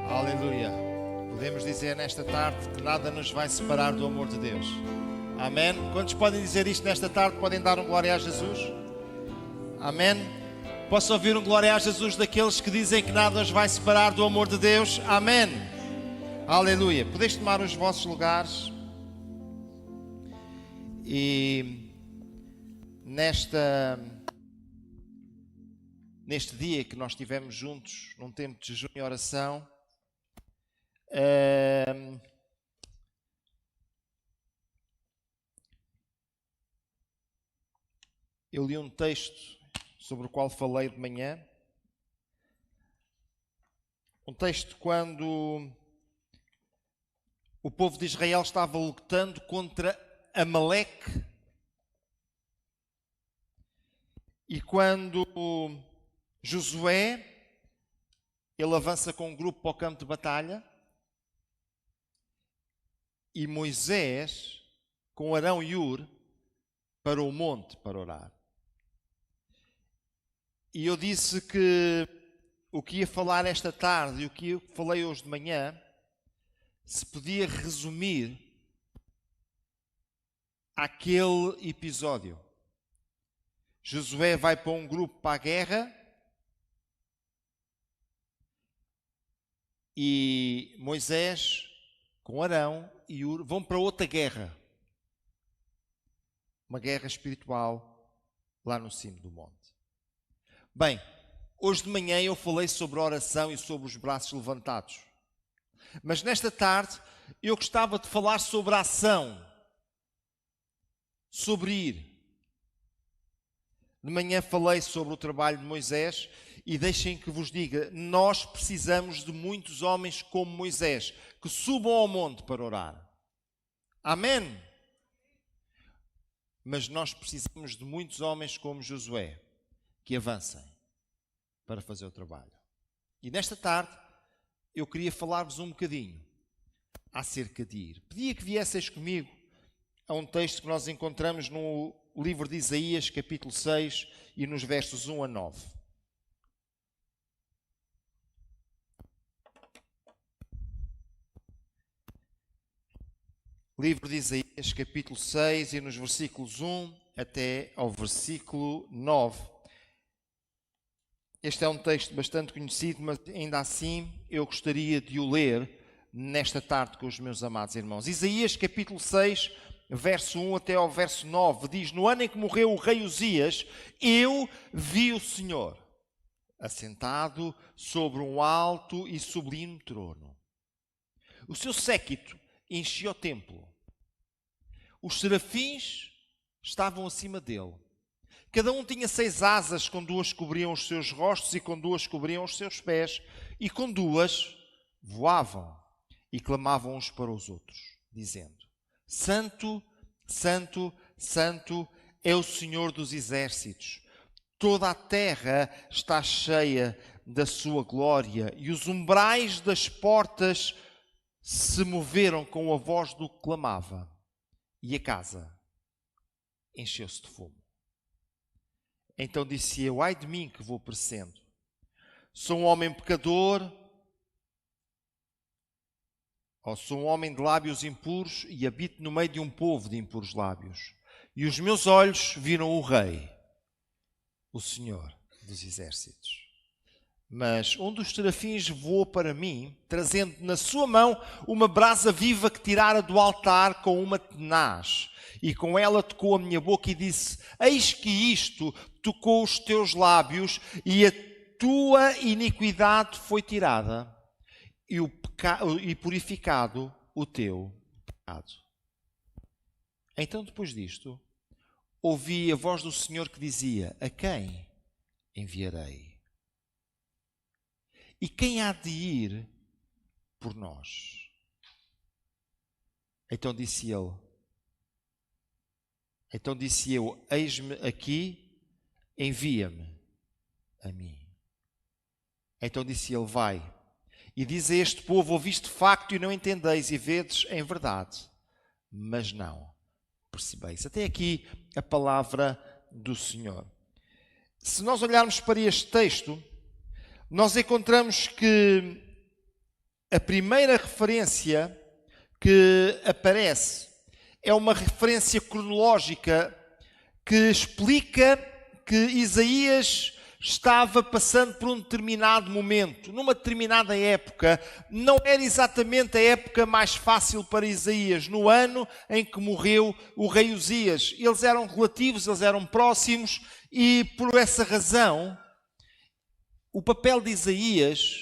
Aleluia. Podemos dizer nesta tarde que nada nos vai separar do amor de Deus. Amém? Quantos podem dizer isto nesta tarde? Podem dar um glória a Jesus? Amém? Posso ouvir um glória a Jesus daqueles que dizem que nada nos vai separar do amor de Deus? Amém? Aleluia. Podeis tomar os vossos lugares. E neste dia que nós estivemos juntos, num tempo de jejum e oração, eu li um texto sobre o qual falei de manhã. Um texto quando o povo de Israel estava lutando contra Amaleque. E quando Josué, ele avança com um grupo para o campo de batalha, e Moisés, com Arão e Hur, para o monte para orar. E eu disse que o que ia falar esta tarde e o que eu falei hoje de manhã se podia resumir àquele episódio. Josué vai para um grupo para a guerra e Moisés, com Arão e Hur, vão para outra guerra. Uma guerra espiritual lá no cimo do monte. Bem, hoje de manhã eu falei sobre a oração e sobre os braços levantados. Mas nesta tarde eu gostava de falar sobre a ação, sobre ir. De manhã falei sobre o trabalho de Moisés e deixem que vos diga, nós precisamos de muitos homens como Moisés, que subam ao monte para orar. Amém? Mas nós precisamos de muitos homens como Josué, que avancem para fazer o trabalho. E nesta tarde eu queria falar-vos um bocadinho acerca de ir. Pedia que viesseis comigo a um texto que nós encontramos no livro de Isaías, capítulo 6, e nos versos 1 a 9. Livro de Isaías, capítulo 6, e nos versículos 1 até ao versículo 9. Este é um texto bastante conhecido, mas ainda assim eu gostaria de o ler nesta tarde com os meus amados irmãos. Isaías, capítulo 6, verso 1 até ao verso 9, diz: No ano em que morreu o rei Uzias, eu vi o Senhor assentado sobre um alto e sublime trono. O seu séquito enchia o templo. Os serafins estavam acima dele. Cada um tinha 6 asas, com 2 cobriam os seus rostos e com 2 cobriam os seus pés, e com 2 voavam e clamavam uns para os outros, dizendo: Santo, Santo, Santo é o Senhor dos exércitos. Toda a terra está cheia da sua glória, e os umbrais das portas se moveram com a voz do que clamava, e a casa encheu-se de fumo. Então disse eu: ai de mim que vou perecendo. Sou um homem pecador, sou um homem de lábios impuros e habito no meio de um povo de impuros lábios. E os meus olhos viram o Rei, o Senhor dos exércitos. Mas um dos serafins voou para mim, trazendo na sua mão uma brasa viva que tirara do altar com uma tenaz. E com ela tocou a minha boca e disse: eis que isto tocou os teus lábios e a tua iniquidade foi tirada e purificado o teu pecado. Então, depois disto, ouvi a voz do Senhor que dizia: a quem enviarei? E quem há de ir por nós? Então disse eu: eis-me aqui, envia-me a mim. Então disse ele: vai, e diz a este povo: ouviste de facto e não entendeis, e vedes em verdade, mas não percebeis. Até aqui a palavra do Senhor. Se nós olharmos para este texto, nós encontramos que a primeira referência que aparece é uma referência cronológica que explica que Isaías estava passando por um determinado momento, numa determinada época. Não era exatamente a época mais fácil para Isaías, no ano em que morreu o rei Uzias. Eles eram relativos, eles eram próximos, e por essa razão, o papel de Isaías,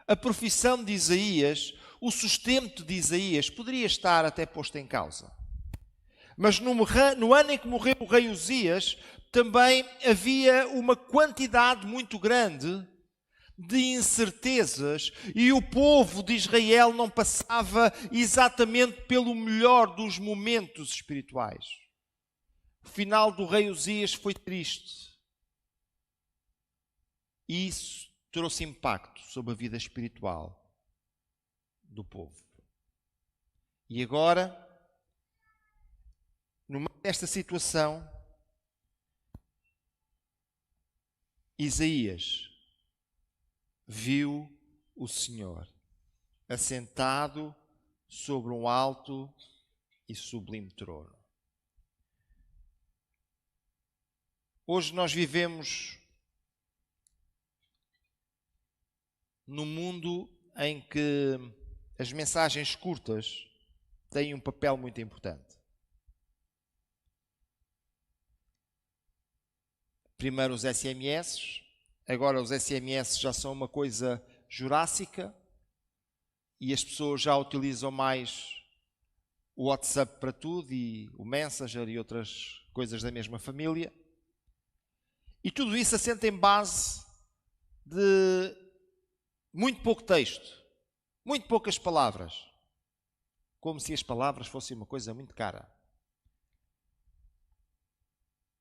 a profissão de Isaías, o sustento de Isaías poderia estar até posto em causa. Mas no ano em que morreu o rei Uzias, também havia uma quantidade muito grande de incertezas e o povo de Israel não passava exatamente pelo melhor dos momentos espirituais. O final do rei Uzias foi triste. E isso trouxe impacto sobre a vida espiritual do povo. E agora, no meio desta situação, Isaías viu o Senhor assentado sobre um alto e sublime trono. Hoje nós vivemos num mundo em que as mensagens curtas têm um papel muito importante. Primeiro os SMS, agora os SMS já são uma coisa jurássica e as pessoas já utilizam mais o WhatsApp para tudo e o Messenger e outras coisas da mesma família. E tudo isso assenta em base de muito pouco texto, muito poucas palavras, como se as palavras fossem uma coisa muito cara.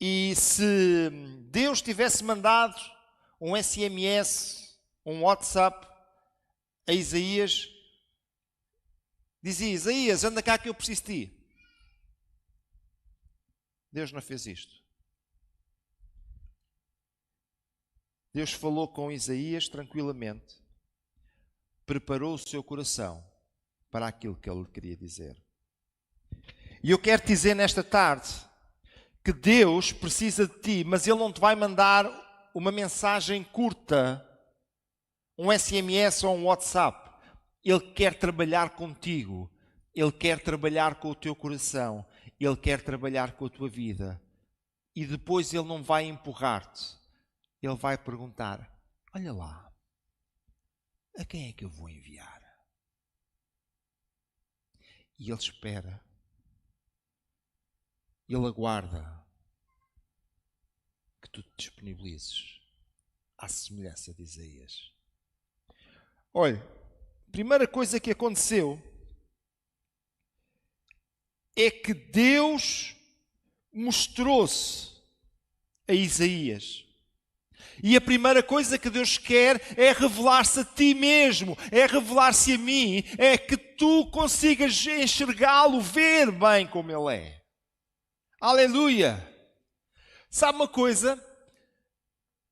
E se Deus tivesse mandado um SMS, um WhatsApp a Isaías, dizia: Isaías, anda cá que eu preciso de ti. Deus não fez isto. Deus falou com Isaías tranquilamente, preparou o seu coração para aquilo que ele queria dizer. E eu quero te dizer nesta tarde que Deus precisa de ti, mas Ele não te vai mandar uma mensagem curta, um SMS ou um WhatsApp. Ele quer trabalhar contigo, Ele quer trabalhar com o teu coração, Ele quer trabalhar com a tua vida. E depois Ele não vai empurrar-te, Ele vai perguntar: olha lá, a quem é que eu vou enviar? E Ele espera. Ele aguarda que tu te disponibilizes à semelhança de Isaías. Olha, a primeira coisa que aconteceu é que Deus mostrou-se a Isaías. E a primeira coisa que Deus quer é revelar-se a ti mesmo, é revelar-se a mim, é que tu consigas enxergá-lo, ver bem como Ele é. Aleluia! Sabe uma coisa?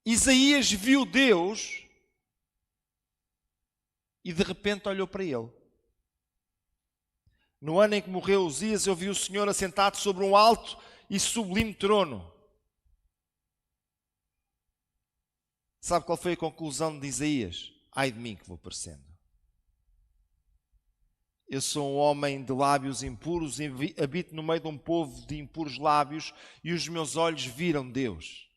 Isaías viu Deus e de repente olhou para ele. No ano em que morreu Uzias, eu vi o Senhor assentado sobre um alto e sublime trono. Sabe qual foi a conclusão de Isaías? Ai de mim que vou perecendo. Eu sou um homem de lábios impuros e habito no meio de um povo de impuros lábios e os meus olhos viram Deus.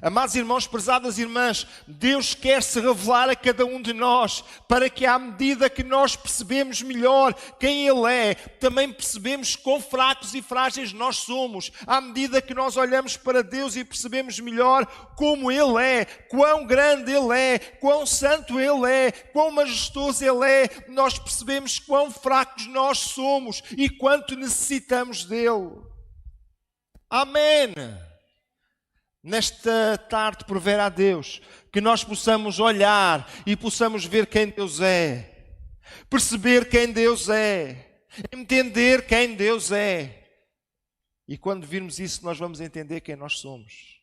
Amados irmãos, prezadas irmãs, Deus quer se revelar a cada um de nós para que à medida que nós percebemos melhor quem Ele é, também percebemos quão fracos e frágeis nós somos. À medida que nós olhamos para Deus e percebemos melhor como Ele é, quão grande Ele é, quão santo Ele é, quão majestoso Ele é, nós percebemos quão fracos nós somos e quanto necessitamos dEle. Amém! Nesta tarde, prover a Deus, que nós possamos olhar e possamos ver quem Deus é, perceber quem Deus é, entender quem Deus é. E quando virmos isso, nós vamos entender quem nós somos.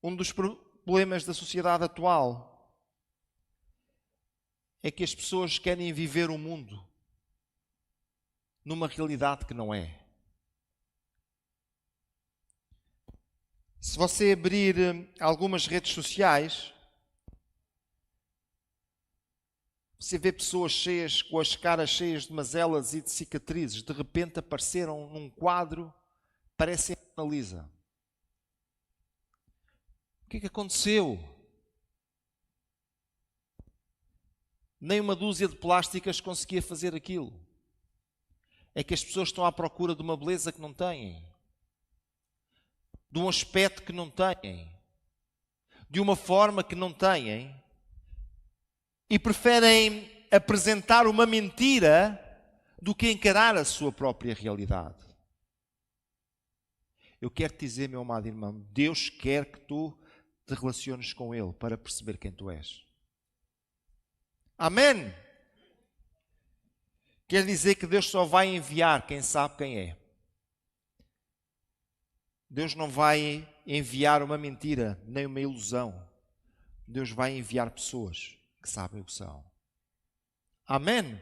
Um dos problemas da sociedade atual é que as pessoas querem viver o mundo numa realidade que não é. Se você abrir algumas redes sociais, você vê pessoas cheias, com as caras cheias de mazelas e de cicatrizes, de repente apareceram num quadro, parecem a Mona Lisa. O que é que aconteceu? Nem uma dúzia de plásticas conseguia fazer aquilo. É que as pessoas estão à procura de uma beleza que não têm, de um aspecto que não têm, de uma forma que não têm, e preferem apresentar uma mentira do que encarar a sua própria realidade. Eu quero te dizer, meu amado irmão, Deus quer que tu te relaciones com Ele para perceber quem tu és. Amém? Quer dizer que Deus só vai enviar quem sabe quem é. Deus não vai enviar uma mentira, nem uma ilusão. Deus vai enviar pessoas que sabem o que são. Amém?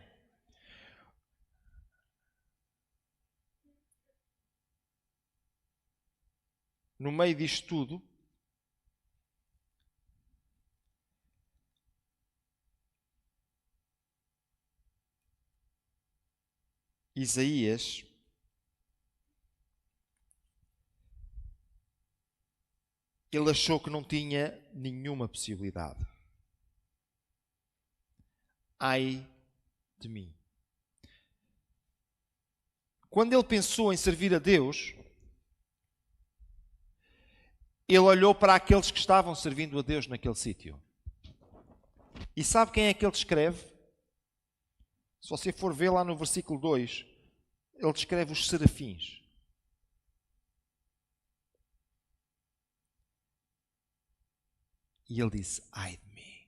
No meio disto tudo, Isaías ele achou que não tinha nenhuma possibilidade. Ai de mim. Quando ele pensou em servir a Deus, ele olhou para aqueles que estavam servindo a Deus naquele sítio. E sabe quem é que ele descreve? Se você for ver lá no versículo 2, ele descreve os serafins. E ele disse, ai de mim.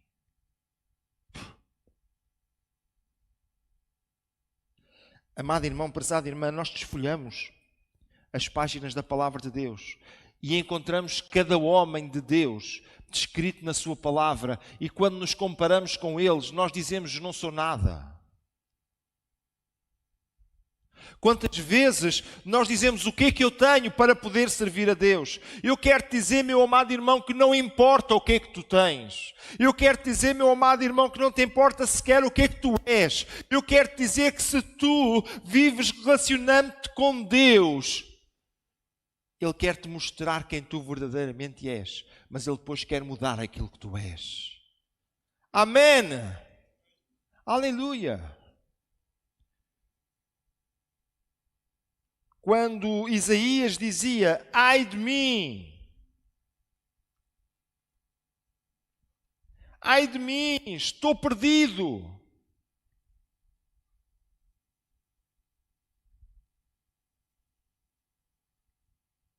Amado irmão, prezada irmã, nós desfolhamos as páginas da palavra de Deus e encontramos cada homem de Deus descrito na sua palavra, e quando nos comparamos com eles, nós dizemos, não sou nada. Quantas vezes nós dizemos, o que é que eu tenho para poder servir a Deus? Eu quero te dizer, meu amado irmão, que não importa o que é que tu tens. Eu quero te dizer, meu amado irmão, que não te importa sequer o que é que tu és. Eu quero te dizer que se tu vives relacionando-te com Deus, Ele quer te mostrar quem tu verdadeiramente és, mas Ele depois quer mudar aquilo que tu és. Amém! Aleluia! Quando Isaías dizia, ai de mim, ai de mim, estou perdido.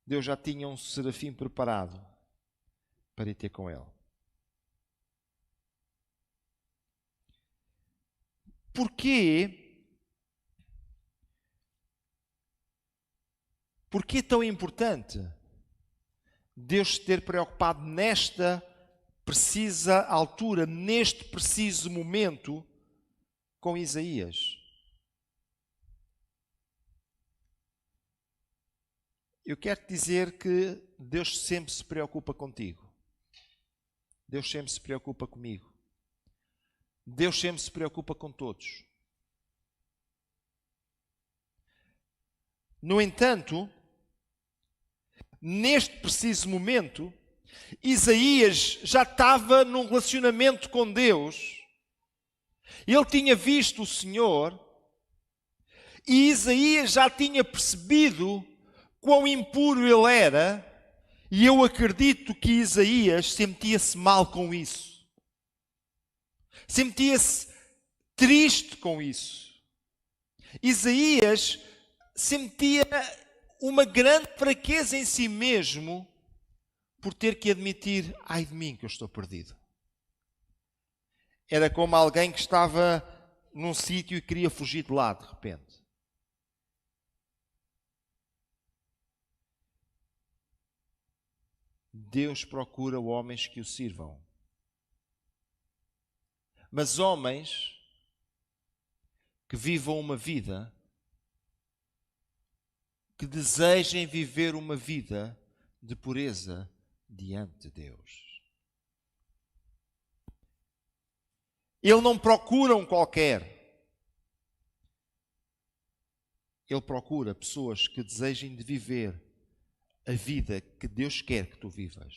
Deus já tinha um serafim preparado para ir ter com ele. Porquê? Porquê é tão importante Deus se ter preocupado nesta precisa altura, neste preciso momento, com Isaías? Eu quero te dizer que Deus sempre se preocupa contigo. Deus sempre se preocupa comigo. Deus sempre se preocupa com todos. No entanto, neste preciso momento, Isaías já estava num relacionamento com Deus. Ele tinha visto o Senhor e Isaías já tinha percebido quão impuro ele era, e eu acredito que Isaías sentia-se mal com isso. Sentia-se triste com isso. Isaías sentia uma grande fraqueza em si mesmo por ter que admitir, ai de mim que eu estou perdido. Era como alguém que estava num sítio e queria fugir de lá de repente. Deus procura homens que o sirvam. Mas homens que vivam uma vida, que desejem viver uma vida de pureza diante de Deus. Ele não procura um qualquer. Ele procura pessoas que desejem de viver a vida que Deus quer que tu vivas.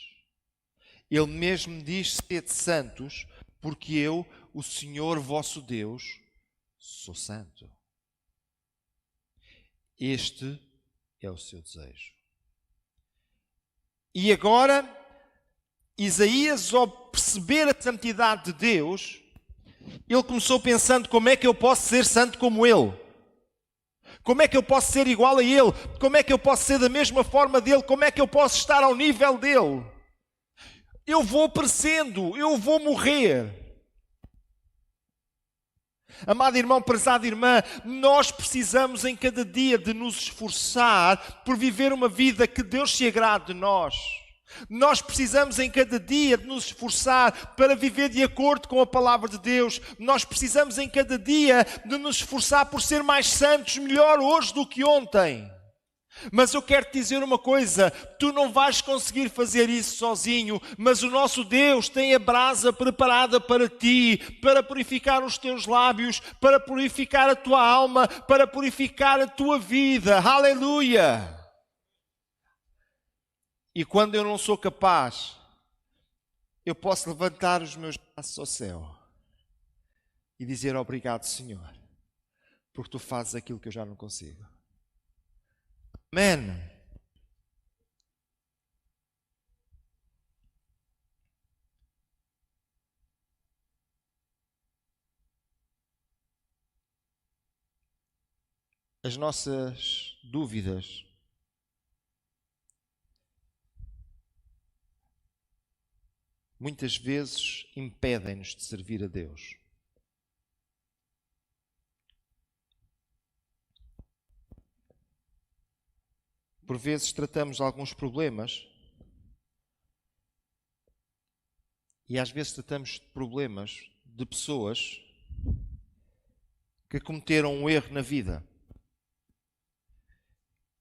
Ele mesmo diz: sede santos, porque eu, o Senhor vosso Deus, sou santo. Este é o seu desejo. E agora, Isaías, ao perceber a santidade de Deus, ele começou pensando: como é que eu posso ser santo como Ele? Como é que eu posso ser igual a Ele? Como é que eu posso ser da mesma forma dEle? Como é que eu posso estar ao nível dEle? Eu vou perecendo, eu vou morrer. Amado irmão, prezada irmã, nós precisamos em cada dia de nos esforçar por viver uma vida que Deus se agrade de nós. Nós precisamos em cada dia de nos esforçar para viver de acordo com a palavra de Deus. Nós precisamos em cada dia de nos esforçar por ser mais santos, melhor hoje do que ontem. Mas eu quero te dizer uma coisa: tu não vais conseguir fazer isso sozinho, mas o nosso Deus tem a brasa preparada para ti, para purificar os teus lábios, para purificar a tua alma, para purificar a tua vida. Aleluia! E quando eu não sou capaz, eu posso levantar os meus braços ao céu e dizer: obrigado, Senhor, porque tu fazes aquilo que eu já não consigo. Amém. As nossas dúvidas muitas vezes impedem-nos de servir a Deus. Por vezes tratamos alguns problemas e às vezes tratamos de problemas de pessoas que cometeram um erro na vida.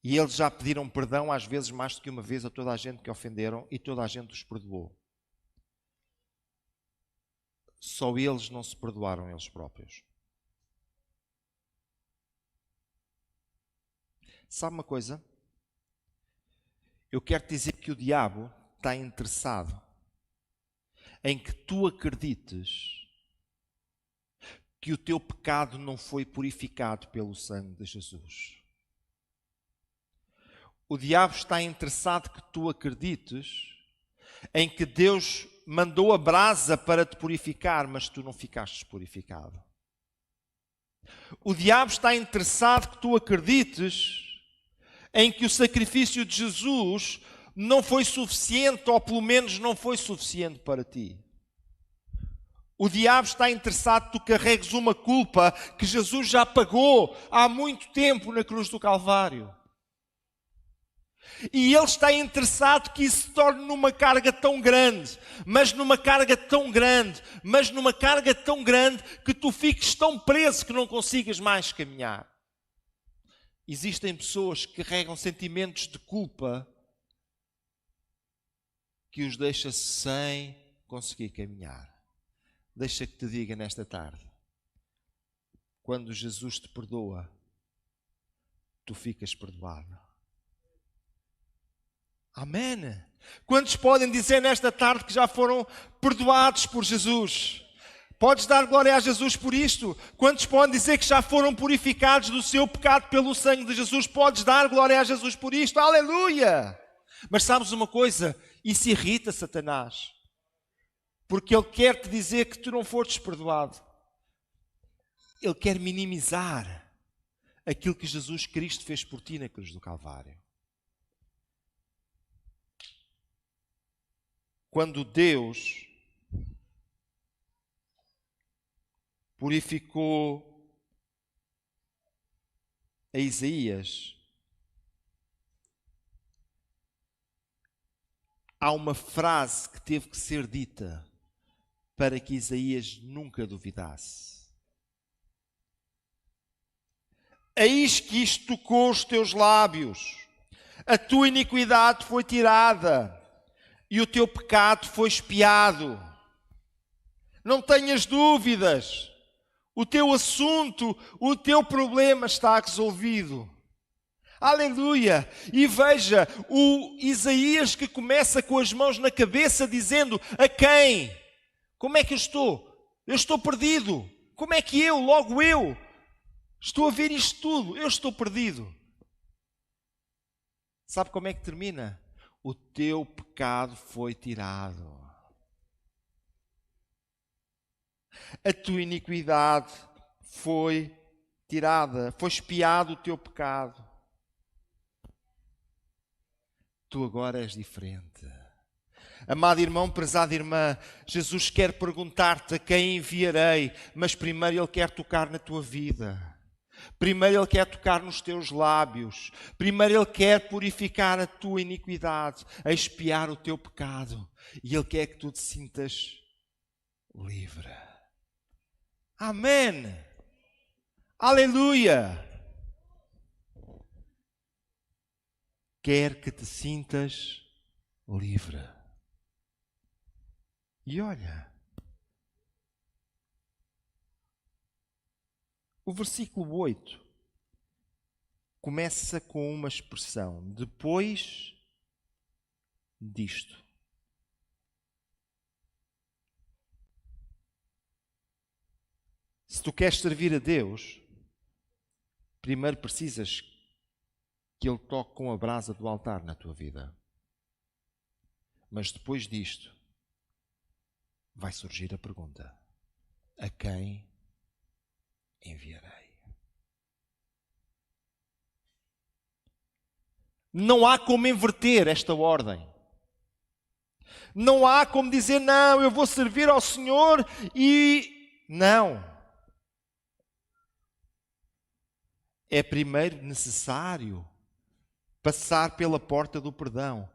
E eles já pediram perdão, às vezes mais do que uma vez, a toda a gente que ofenderam, e toda a gente os perdoou. Só eles não se perdoaram eles próprios. Sabe uma coisa? Eu quero te dizer que o diabo está interessado em que tu acredites que o teu pecado não foi purificado pelo sangue de Jesus. O diabo está interessado que tu acredites em que Deus mandou a brasa para te purificar, mas tu não ficaste purificado. O diabo está interessado que tu acredites em que o sacrifício de Jesus não foi suficiente, ou pelo menos não foi suficiente para ti. O diabo está interessado que tu carregues uma culpa que Jesus já pagou há muito tempo na cruz do Calvário. E ele está interessado que isso se torne numa carga tão grande, mas numa carga tão grande, que tu fiques tão preso que não consigas mais caminhar. Existem pessoas que carregam sentimentos de culpa que os deixa sem conseguir caminhar. Deixa que te diga nesta tarde: quando Jesus te perdoa, tu ficas perdoado. Amém. Quantos podem dizer nesta tarde que já foram perdoados por Jesus? Podes dar glória a Jesus por isto? Quantos podem dizer que já foram purificados do seu pecado pelo sangue de Jesus? Podes dar glória a Jesus por isto? Aleluia! Mas sabes uma coisa? Isso irrita Satanás. Porque ele quer te dizer que tu não foste perdoado. Ele quer minimizar aquilo que Jesus Cristo fez por ti na cruz do Calvário. Quando Deus purificou a Isaías, há uma frase que teve que ser dita para que Isaías nunca duvidasse. Eis que isto tocou os teus lábios, a tua iniquidade foi tirada e o teu pecado foi expiado. Não tenhas dúvidas, o teu assunto, o teu problema está resolvido. Aleluia! E veja, o Isaías que começa com as mãos na cabeça dizendo: a quem? Como é que eu estou? Eu estou perdido. Como é que logo eu, estou a ver isto tudo? Eu estou perdido. Sabe como é que termina? O teu pecado foi tirado. A tua iniquidade foi tirada. Foi expiado o teu pecado. Tu agora és diferente. Amado irmão, prezada irmã, Jesus quer perguntar-te a quem enviarei, mas primeiro Ele quer tocar na tua vida. Primeiro Ele quer tocar nos teus lábios. Primeiro Ele quer purificar a tua iniquidade, expiar o teu pecado. E Ele quer que tu te sintas livre. Amém. Aleluia. Quer que te sintas livre. E olha, o versículo 8 começa com uma expressão: depois disto. Se tu queres servir a Deus, primeiro precisas que Ele toque com a brasa do altar na tua vida. Mas depois disto, vai surgir a pergunta: a quem enviarei? Não há como inverter esta ordem. Não há como dizer: não, eu vou servir ao Senhor e... Não. É primeiro necessário passar pela porta do perdão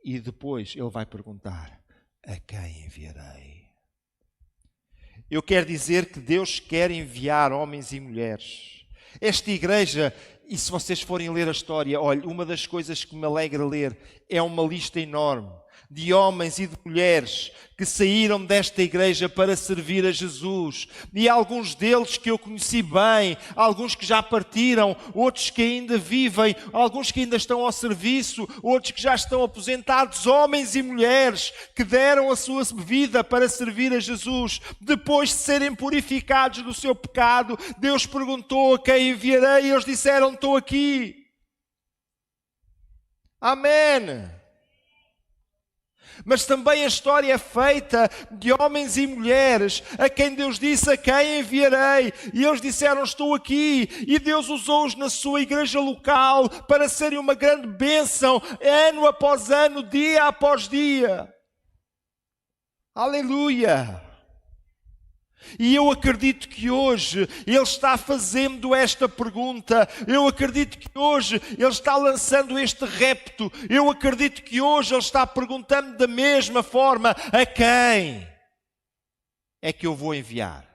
e depois Ele vai perguntar: a quem enviarei? Eu quero dizer que Deus quer enviar homens e mulheres. Esta igreja, e se vocês forem ler a história, olha, uma das coisas que me alegra ler é uma lista enorme de homens e de mulheres que saíram desta igreja para servir a Jesus. E alguns deles que eu conheci bem, alguns que já partiram, outros que ainda vivem, alguns que ainda estão ao serviço, outros que já estão aposentados, homens e mulheres que deram a sua vida para servir a Jesus. Depois de serem purificados do seu pecado, Deus perguntou: a quem enviarei? E eles disseram: estou aqui. Amém. Mas também a história é feita de homens e mulheres a quem Deus disse: a quem enviarei? E eles disseram: estou aqui. E Deus usou-os na sua igreja local para serem uma grande bênção, ano após ano, dia após dia. Aleluia! E eu acredito que hoje Ele está fazendo esta pergunta. Eu acredito que hoje Ele está lançando este repto. Eu acredito que hoje Ele está perguntando da mesma forma: a quem é que eu vou enviar?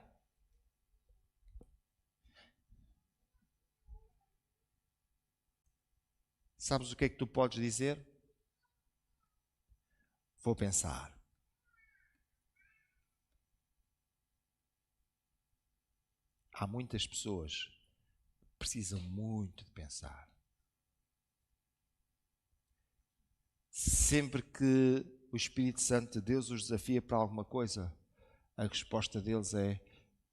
Sabes o que é que tu podes dizer? Vou pensar. Há muitas pessoas que precisam muito de pensar. Sempre que o Espírito Santo de Deus os desafia para alguma coisa, a resposta deles é: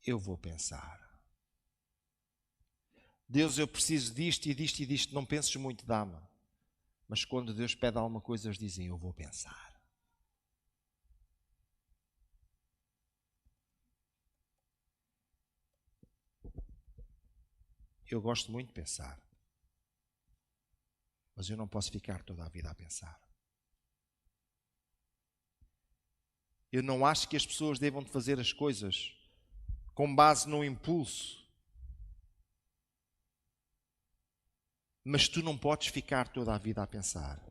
eu vou pensar. Deus, eu preciso disto e disto e disto. Não penses muito, dá-me. Mas quando Deus pede alguma coisa, eles dizem: eu vou pensar. Eu gosto muito de pensar, mas eu não posso ficar toda a vida a pensar. Eu não acho que as pessoas devam de fazer as coisas com base no impulso. Mas tu não podes ficar toda a vida a pensar.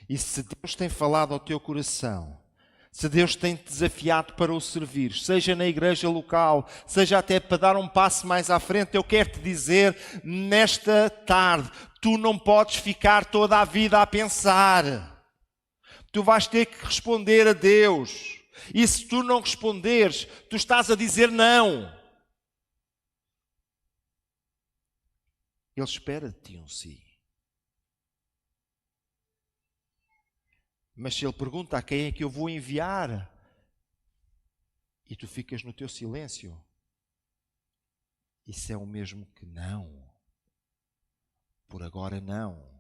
E se Deus tem falado ao teu coração, se Deus tem te desafiado para o servir, seja na igreja local, seja até para dar um passo mais à frente, eu quero te dizer, nesta tarde, tu não podes ficar toda a vida a pensar. Tu vais ter que responder a Deus. E se tu não responderes, tu estás a dizer não. Ele espera de ti um sim. Mas se ele pergunta a quem é que eu vou enviar, e tu ficas no teu silêncio, isso é o mesmo que não. Por agora não.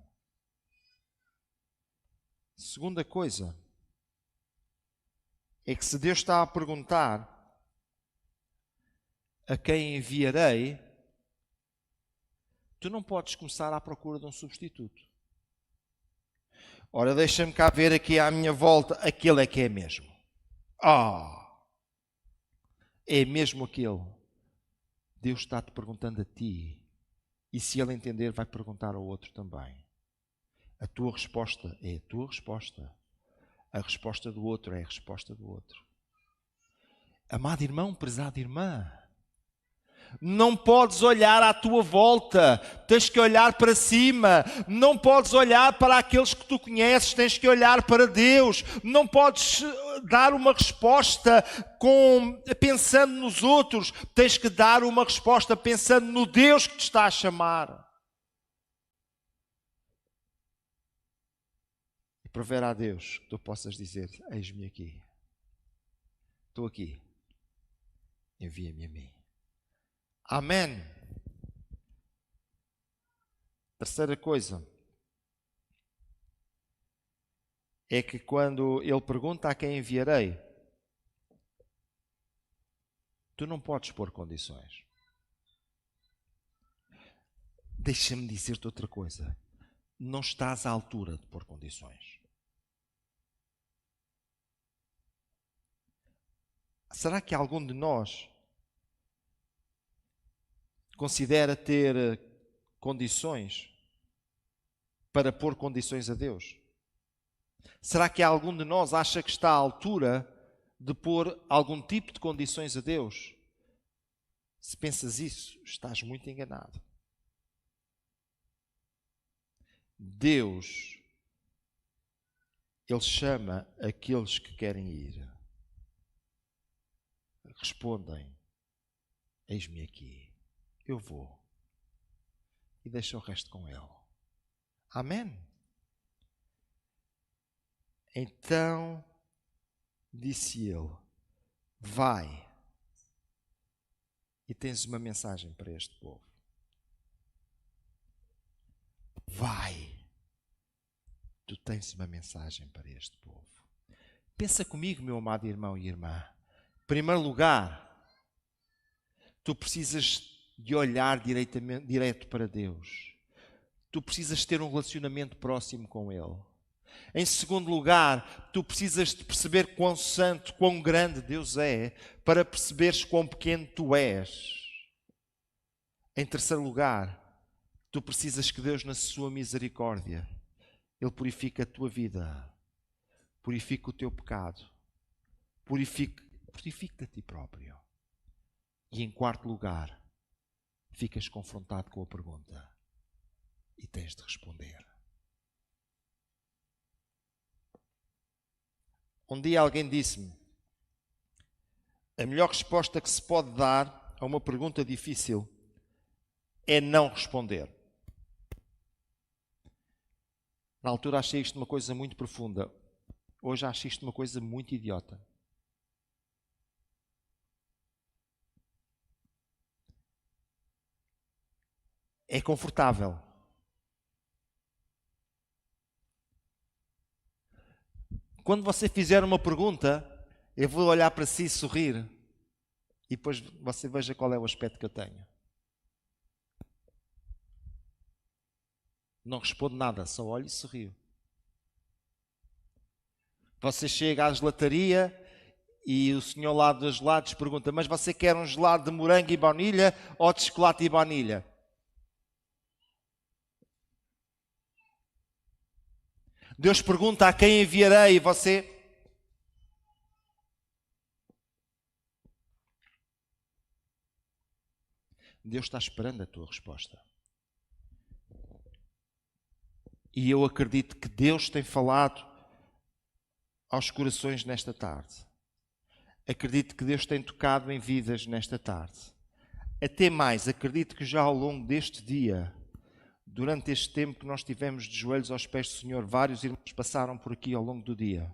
Segunda coisa, é que se Deus está a perguntar a quem enviarei, tu não podes começar à procura de um substituto. Ora, deixa-me cá ver aqui à minha volta, aquele é que é mesmo. É mesmo aquele. Deus está-te perguntando a ti. E se ele entender, vai perguntar ao outro também. A tua resposta é a tua resposta. A resposta do outro é a resposta do outro. Amado irmão, prezada irmã, não podes olhar à tua volta, tens que olhar para cima. Não podes olhar para aqueles que tu conheces, tens que olhar para Deus. Não podes dar uma resposta pensando nos outros, tens que dar uma resposta pensando no Deus que te está a chamar. E prover a Deus que tu possas dizer, eis-me aqui. Estou aqui. Envia-me a mim. Amém. Terceira coisa é que quando ele pergunta a quem enviarei, tu não podes pôr condições. Deixa-me dizer-te outra coisa. Não estás à altura de pôr condições. Será que algum de nós considera ter condições para pôr condições a Deus? Será que algum de nós acha que está à altura de pôr algum tipo de condições a Deus? Se pensas isso, estás muito enganado. Deus, Ele chama aqueles que querem ir. Respondem, eis-me aqui. Eu vou. E deixa o resto com Ele. Amém? Então, disse ele, vai. E tens uma mensagem para este povo. Vai. Tu tens uma mensagem para este povo. Pensa comigo, meu amado irmão e irmã. Em primeiro lugar, tu precisas de olhar direto para Deus. Tu precisas ter um relacionamento próximo com Ele. Em segundo lugar, tu precisas de perceber quão santo, quão grande Deus é, para perceberes quão pequeno tu és. Em terceiro lugar, tu precisas que Deus, na sua misericórdia, Ele purifique a tua vida, purifique o teu pecado, purifique-te a ti próprio. E em quarto lugar, ficas confrontado com a pergunta e tens de responder. Um dia alguém disse-me, a melhor resposta que se pode dar a uma pergunta difícil é não responder. Na altura achei isto uma coisa muito profunda. Hoje acho isto uma coisa muito idiota. É confortável. Quando você fizer uma pergunta, eu vou olhar para si e sorrir. E depois você veja qual é o aspecto que eu tenho. Não respondo nada, só olho e sorrio. Você chega à gelataria e o senhor lá dos gelados pergunta, mas você quer um gelado de morango e baunilha ou de chocolate e baunilha? Deus pergunta a quem enviarei e você... Deus está esperando a tua resposta. E eu acredito que Deus tem falado aos corações nesta tarde. Acredito que Deus tem tocado em vidas nesta tarde. Até mais, acredito que já ao longo deste dia, durante este tempo que nós estivemos de joelhos aos pés do Senhor, vários irmãos passaram por aqui ao longo do dia.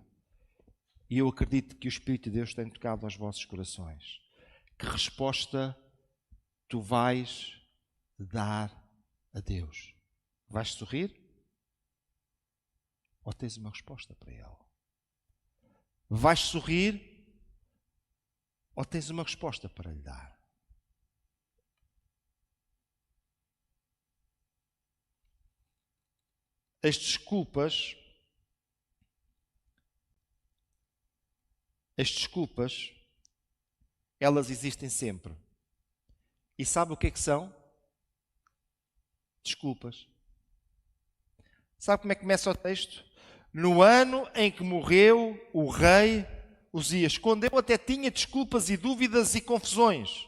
E eu acredito que o Espírito de Deus tem tocado aos vossos corações. Que resposta tu vais dar a Deus? Vais sorrir? Ou tens uma resposta para Ele? Vais sorrir? Ou tens uma resposta para lhe dar? As desculpas, elas existem sempre. E sabe o que é que são? Desculpas. Sabe como é que começa o texto? No ano em que morreu o rei Uzias, quando eu até tinha desculpas e dúvidas e confusões.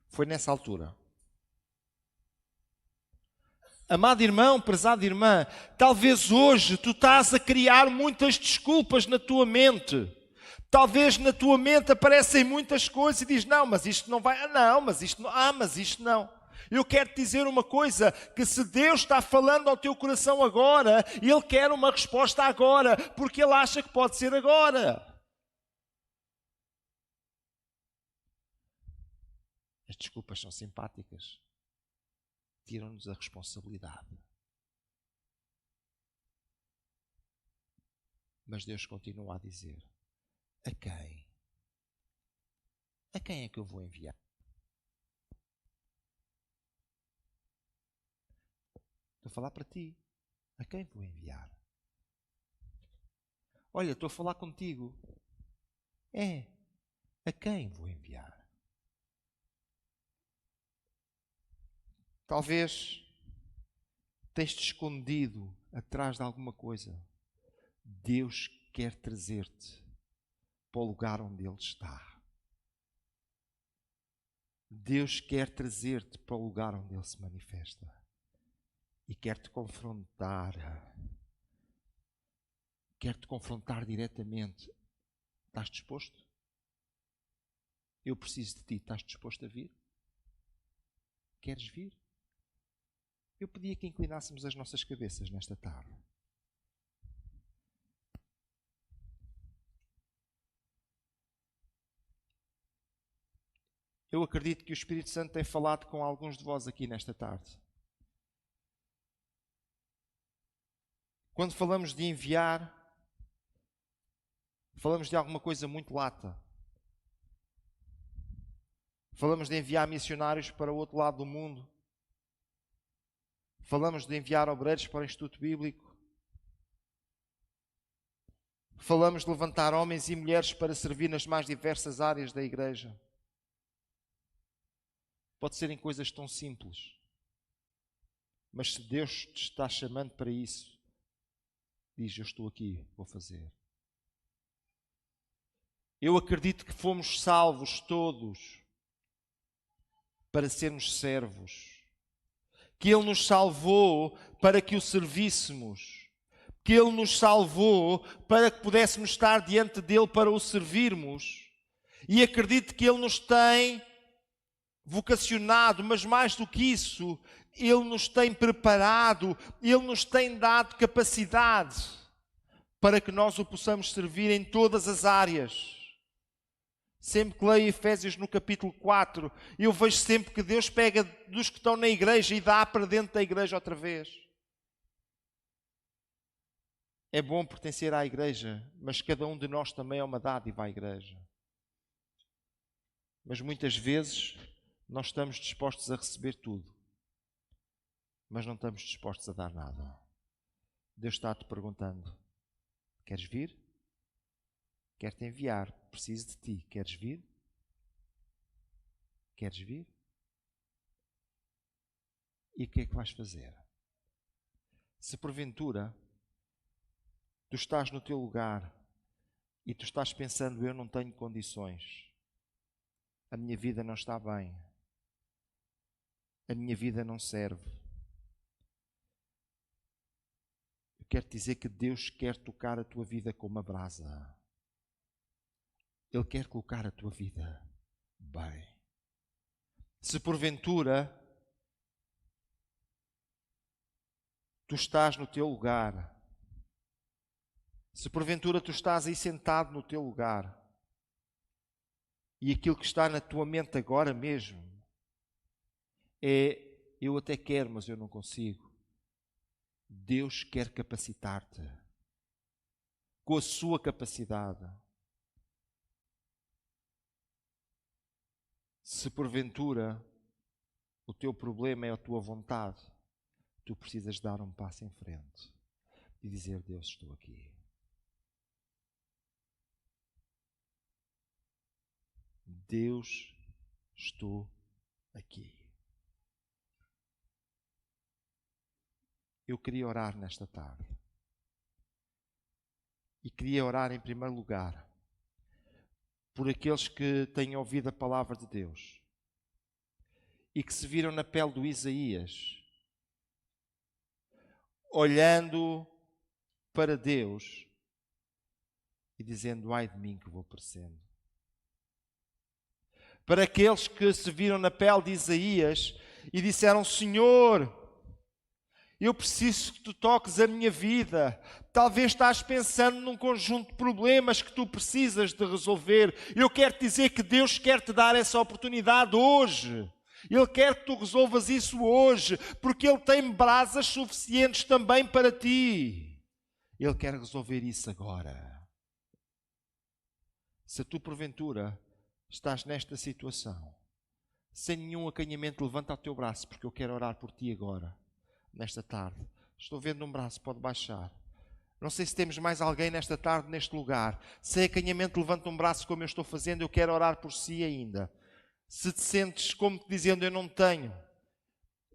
Foi nessa altura. Amado irmão, prezada irmã, talvez hoje tu estás a criar muitas desculpas na tua mente. Talvez na tua mente aparecem muitas coisas e dizes, não, mas isto não vai, não, mas isto não, mas isto não. Eu quero te dizer uma coisa, que se Deus está falando ao teu coração agora, Ele quer uma resposta agora, porque Ele acha que pode ser agora. As desculpas são simpáticas. Tiram-nos a responsabilidade. Mas Deus continua a dizer, a quem? A quem é que eu vou enviar? Estou a falar para ti. A quem vou enviar? Olha, estou a falar contigo. A quem vou enviar? Talvez tens-te escondido atrás de alguma coisa. Deus quer trazer-te para o lugar onde Ele está. Deus quer trazer-te para o lugar onde Ele se manifesta. E quer-te confrontar. Quer-te confrontar diretamente. Estás disposto? Eu preciso de ti. Estás disposto a vir? Queres vir? Eu pedia que inclinássemos as nossas cabeças nesta tarde. Eu acredito que o Espírito Santo tem falado com alguns de vós aqui nesta tarde. Quando falamos de enviar, falamos de alguma coisa muito lata. Falamos de enviar missionários para o outro lado do mundo. Falamos de enviar obreiros para o Instituto Bíblico. Falamos de levantar homens e mulheres para servir nas mais diversas áreas da igreja. Pode ser em coisas tão simples. Mas se Deus te está chamando para isso, diz, eu estou aqui, vou fazer. Eu acredito que fomos salvos todos para sermos servos. Que Ele nos salvou para que o servíssemos. Que Ele nos salvou para que pudéssemos estar diante dEle para o servirmos. E acredito que Ele nos tem vocacionado, mas mais do que isso, Ele nos tem preparado, Ele nos tem dado capacidade para que nós o possamos servir em todas as áreas. Sempre que leio Efésios no capítulo 4, eu vejo sempre que Deus pega dos que estão na igreja e dá para dentro da igreja outra vez. É bom pertencer à igreja, mas cada um de nós também é uma dádiva à igreja. Mas muitas vezes nós estamos dispostos a receber tudo, mas não estamos dispostos a dar nada. Deus está-te perguntando, queres vir? Quero-te enviar, preciso de ti. Queres vir? Queres vir? E o que é que vais fazer? Se porventura tu estás no teu lugar e tu estás pensando, eu não tenho condições, a minha vida não está bem, a minha vida não serve. Eu quero dizer que Deus quer tocar a tua vida com uma brasa. Ele quer colocar a tua vida bem. Se porventura tu estás no teu lugar, se porventura tu estás aí sentado no teu lugar, e aquilo que está na tua mente agora mesmo é, eu até quero, mas eu não consigo. Deus quer capacitar-te com a sua capacidade. Se porventura o teu problema é a tua vontade, tu precisas dar um passo em frente e dizer, Deus, estou aqui. Deus, estou aqui. Eu queria orar nesta tarde. E queria orar em primeiro lugar por aqueles que têm ouvido a palavra de Deus e que se viram na pele do Isaías, olhando para Deus e dizendo, ai de mim que vou perecendo. Para aqueles que se viram na pele de Isaías e disseram, Senhor, eu preciso que tu toques a minha vida. Talvez estás pensando num conjunto de problemas que tu precisas de resolver. Eu quero te dizer que Deus quer te dar essa oportunidade hoje. Ele quer que tu resolvas isso hoje, porque Ele tem brasas suficientes também para ti. Ele quer resolver isso agora. Se tu, porventura, estás nesta situação, sem nenhum acanhamento, levanta o teu braço, porque eu quero orar por ti agora. Nesta tarde. Estou vendo um braço, pode baixar. Não sei se temos mais alguém nesta tarde, neste lugar. Sem acanhamento, levanta um braço como eu estou fazendo, eu quero orar por si ainda. Se te sentes como te dizendo, eu não tenho,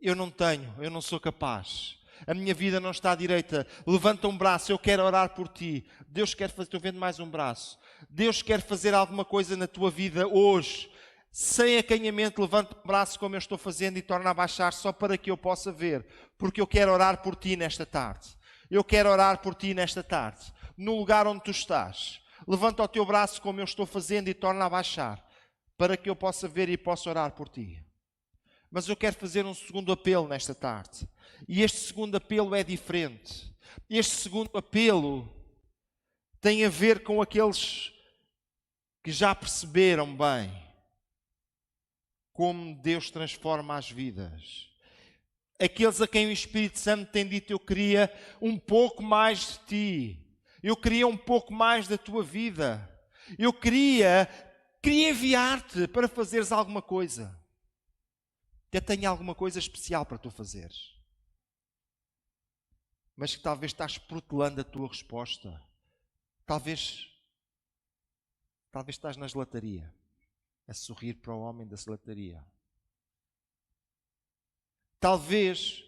eu não sou capaz, a minha vida não está à direita, levanta um braço, eu quero orar por ti. Deus quer fazer, estou vendo mais um braço. Deus quer fazer alguma coisa na tua vida hoje. Sem acanhamento, levanta o braço como eu estou fazendo e torna a baixar só para que eu possa ver. Porque eu quero orar por ti nesta tarde. Eu quero orar por ti nesta tarde. No lugar onde tu estás. Levanta o teu braço como eu estou fazendo e torna a baixar. Para que eu possa ver e possa orar por ti. Mas eu quero fazer um segundo apelo nesta tarde. E este segundo apelo é diferente. Este segundo apelo tem a ver com aqueles que já perceberam bem como Deus transforma as vidas. Aqueles a quem o Espírito Santo tem dito, eu queria um pouco mais de ti. Eu queria um pouco mais da tua vida. Eu queria enviar-te para fazeres alguma coisa. Até tenho alguma coisa especial para tu fazeres. Mas que talvez estás protelando a tua resposta. Talvez estás na gelataria. A sorrir para o homem da gelataria. Talvez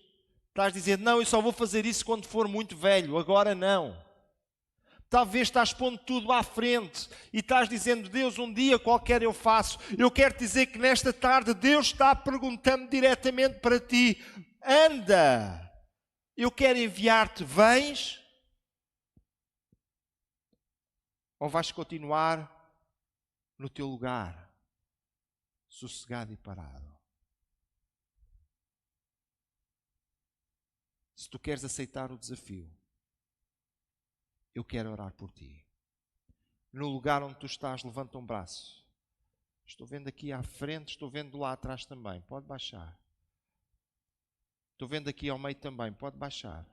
estás dizendo, não, eu só vou fazer isso quando for muito velho, agora não. Talvez estás pondo tudo à frente e estás dizendo, Deus, um dia qualquer eu faço. Eu quero dizer que nesta tarde Deus está perguntando diretamente para ti, anda, eu quero enviar-te, vens? Ou vais continuar no teu lugar? Sossegado e parado. Se tu queres aceitar o desafio, eu quero orar por ti. No lugar onde tu estás, levanta um braço. Estou vendo aqui à frente, estou vendo lá atrás também. Pode baixar. Estou vendo aqui ao meio também. Pode baixar.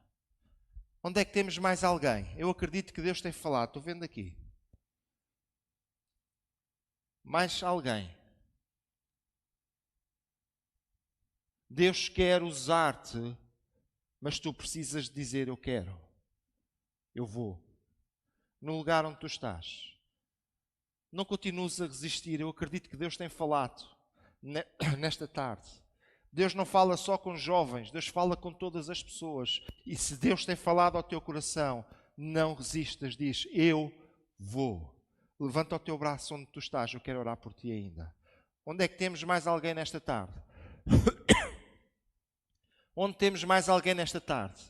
Onde é que temos mais alguém? Eu acredito que Deus tem falado. Estou vendo aqui. Mais alguém? Deus quer usar-te, mas tu precisas dizer, eu quero. Eu vou. No lugar onde tu estás. Não continues a resistir. Eu acredito que Deus tem falado nesta tarde. Deus não fala só com jovens, Deus fala com todas as pessoas. E se Deus tem falado ao teu coração, não resistas, diz, eu vou. Levanta o teu braço onde tu estás, eu quero orar por ti ainda. Onde é que temos mais alguém nesta tarde? Onde temos mais alguém nesta tarde?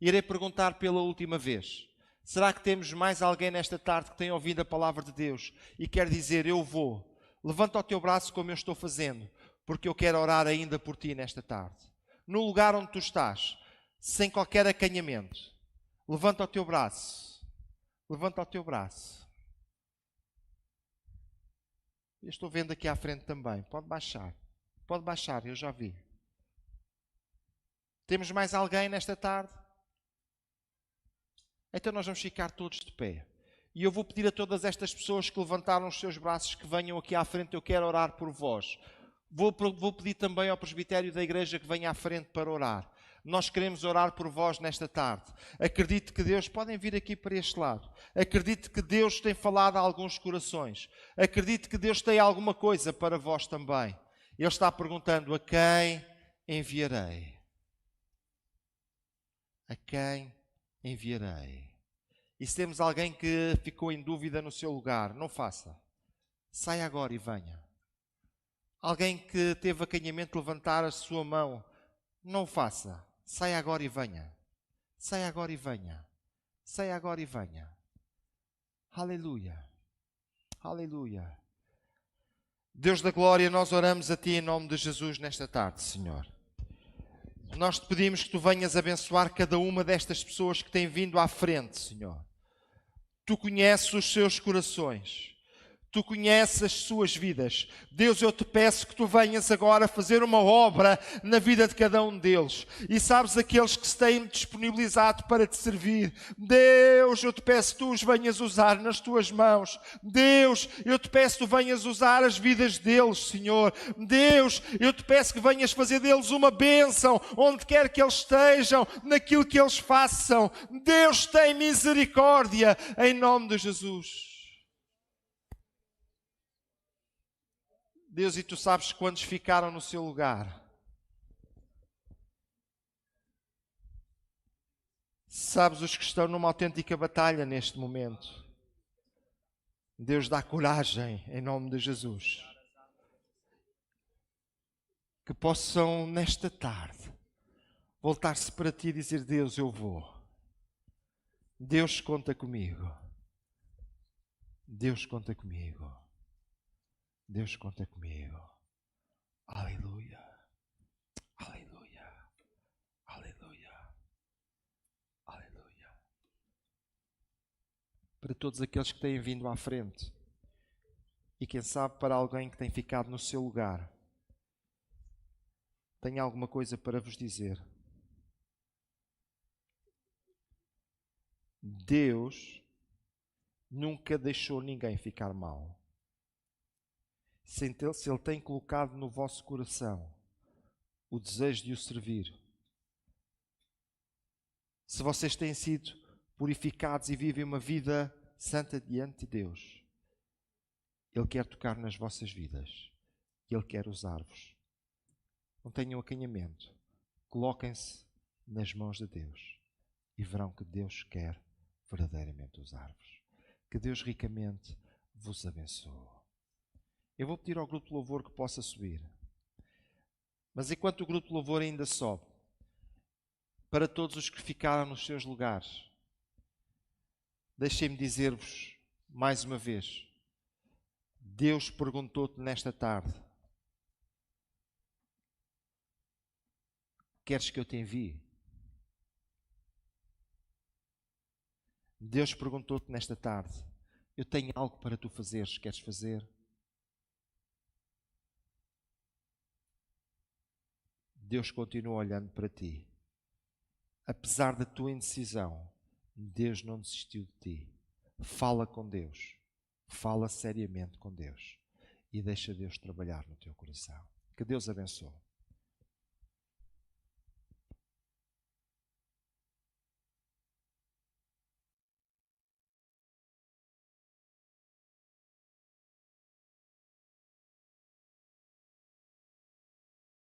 Irei perguntar pela última vez. Será que temos mais alguém nesta tarde que tem ouvido a palavra de Deus e quer dizer, eu vou? Levanta o teu braço como eu estou fazendo, porque eu quero orar ainda por ti nesta tarde. No lugar onde tu estás, sem qualquer acanhamento. Levanta o teu braço. Levanta o teu braço. Eu estou vendo aqui à frente também. Pode baixar. Pode baixar, eu já vi. Temos mais alguém nesta tarde? Então nós vamos ficar todos de pé. E eu vou pedir a todas estas pessoas que levantaram os seus braços que venham aqui à frente, eu quero orar por vós. Vou pedir também ao presbitério da igreja que venha à frente para orar. Nós queremos orar por vós nesta tarde. Acredito que Deus, podem vir aqui para este lado. Acredito que Deus tem falado a alguns corações. Acredito que Deus tem alguma coisa para vós também. Ele está perguntando, a quem enviarei? A quem enviarei? E se temos alguém que ficou em dúvida no seu lugar, não faça. Saia agora e venha. Alguém que teve acanhamento de levantar a sua mão, não o faça. Saia agora e venha. Saia agora e venha. Saia agora e venha. Aleluia. Aleluia. Deus da glória, nós oramos a Ti em nome de Jesus nesta tarde, Senhor. Nós te pedimos que Tu venhas abençoar cada uma destas pessoas que têm vindo à frente, Senhor. Tu conheces os seus corações. Tu conheces as suas vidas. Deus, eu te peço que Tu venhas agora fazer uma obra na vida de cada um deles. E sabes aqueles que se têm disponibilizado para Te servir. Deus, eu te peço que Tu os venhas usar nas Tuas mãos. Deus, eu te peço que Tu venhas usar as vidas deles, Senhor. Deus, eu te peço que venhas fazer deles uma bênção, onde quer que eles estejam, naquilo que eles façam. Deus, tem misericórdia, em nome de Jesus. Deus, e Tu sabes quantos ficaram no seu lugar. Sabes os que estão numa autêntica batalha neste momento. Deus, dá coragem em nome de Jesus. Que possam nesta tarde voltar-se para Ti e dizer, Deus, eu vou. Deus conta comigo. Deus conta comigo. Deus conta comigo. Aleluia. Aleluia. Aleluia. Aleluia. Para todos aqueles que têm vindo à frente e quem sabe para alguém que tem ficado no seu lugar, tenho alguma coisa para vos dizer. Deus nunca deixou ninguém ficar mal. Se Ele tem colocado no vosso coração o desejo de o servir, se vocês têm sido purificados e vivem uma vida santa diante de Deus, Ele quer tocar nas vossas vidas. Ele quer usar-vos. Não tenham acanhamento. Coloquem-se nas mãos de Deus e verão que Deus quer verdadeiramente usar-vos. Que Deus ricamente vos abençoe. Eu vou pedir ao grupo de louvor que possa subir. Mas enquanto o grupo de louvor ainda sobe, para todos os que ficaram nos seus lugares, deixem-me dizer-vos mais uma vez, Deus perguntou-te nesta tarde, queres que eu te envie? Deus perguntou-te nesta tarde, eu tenho algo para tu fazeres, queres fazer? Deus continua olhando para ti. Apesar da tua indecisão, Deus não desistiu de ti. Fala com Deus. Fala seriamente com Deus. E deixa Deus trabalhar no teu coração. Que Deus abençoe.